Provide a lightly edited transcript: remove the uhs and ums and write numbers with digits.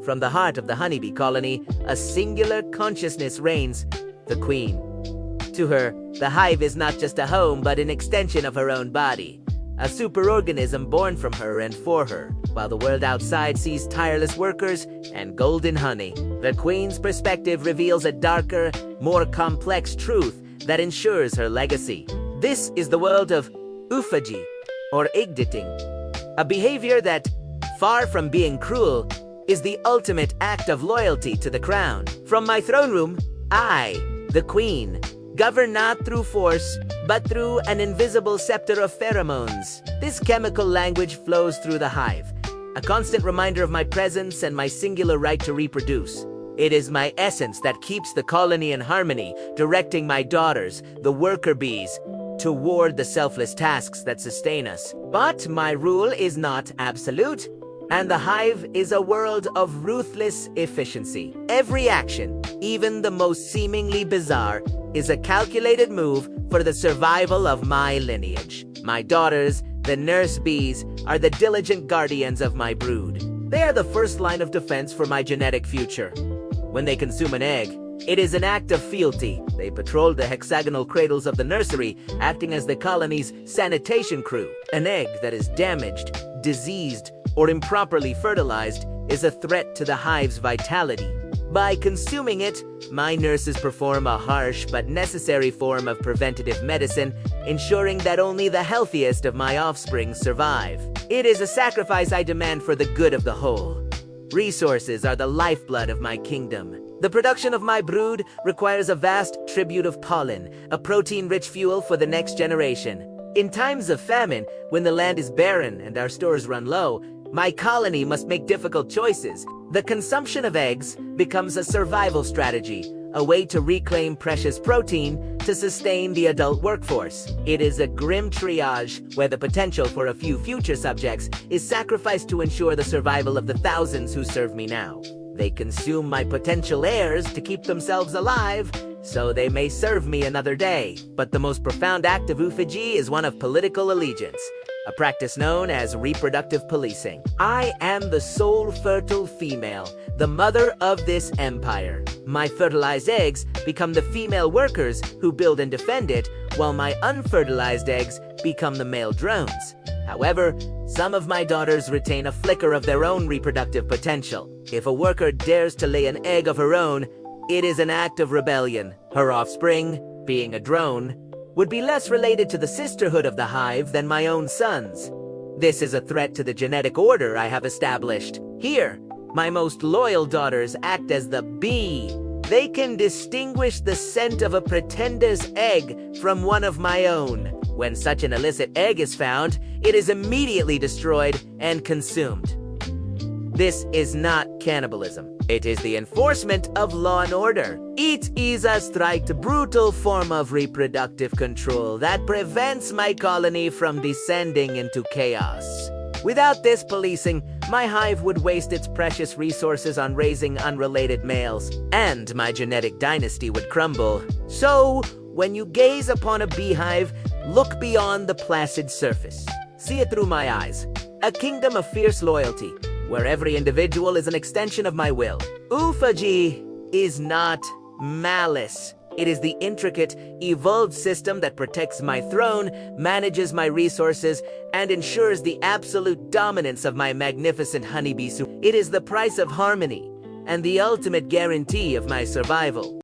From the heart of the honeybee colony, a singular consciousness reigns, the queen. To her, the hive is not just a home but an extension of her own body, a superorganism born from her and for her, while the world outside sees tireless workers and golden honey. The queen's perspective reveals a darker, more complex truth that ensures her legacy. This is the world of Oophagy, or egg eating, a behavior that, far from being cruel, is the ultimate act of loyalty to the crown. From my throne room, I, the queen, govern not through force, but through an invisible scepter of pheromones. This chemical language flows through the hive, a constant reminder of my presence and my singular right to reproduce. It is my essence that keeps the colony in harmony, directing my daughters, the worker bees, toward the selfless tasks that sustain us. But my rule is not absolute, and the hive is a world of ruthless efficiency. Every action, even the most seemingly bizarre, is a calculated move for the survival of my lineage. My daughters, the nurse bees, are the diligent guardians of my brood. They are the first line of defense for my genetic future. When they consume an egg, it is an act of fealty. They patrol the hexagonal cradles of the nursery, acting as the colony's sanitation crew. An egg that is damaged, diseased, or improperly fertilized is a threat to the hive's vitality. By consuming it, my nurses perform a harsh but necessary form of preventative medicine, ensuring that only the healthiest of my offspring survive. It is a sacrifice I demand for the good of the whole. Resources are the lifeblood of my kingdom. The production of my brood requires a vast tribute of pollen, a protein-rich fuel for the next generation. In times of famine, when the land is barren and our stores run low, my colony must make difficult choices. The consumption of eggs becomes a survival strategy, a way to reclaim precious protein to sustain the adult workforce. It is a grim triage where the potential for a few future subjects is sacrificed to ensure the survival of the thousands who serve me now. They consume my potential heirs to keep themselves alive, so they may serve me another day. But the most profound act of Oophagy is one of political allegiance, a practice known as reproductive policing. I am the sole fertile female, the mother of this empire. My fertilized eggs become the female workers who build and defend it, while my unfertilized eggs become the male drones. However, some of my daughters retain a flicker of their own reproductive potential. If a worker dares to lay an egg of her own, it is an act of rebellion. Her offspring, being a drone, would be less related to the sisterhood of the hive than my own sons. This is a threat to the genetic order I have established. Here, my most loyal daughters act as the bee. They can distinguish the scent of a pretender's egg from one of my own. When such an illicit egg is found, it is immediately destroyed and consumed. This is not cannibalism. It is the enforcement of law and order. It is a strict, brutal form of reproductive control that prevents my colony from descending into chaos. Without this policing, my hive would waste its precious resources on raising unrelated males, and my genetic dynasty would crumble. So, when you gaze upon a beehive, look beyond the placid surface. See it through my eyes. A kingdom of fierce loyalty, where every individual is an extension of my will. Oophagy is not malice. It is the intricate, evolved system that protects my throne, manages my resources, and ensures the absolute dominance of my magnificent honeybee soup. It is the price of harmony and the ultimate guarantee of my survival.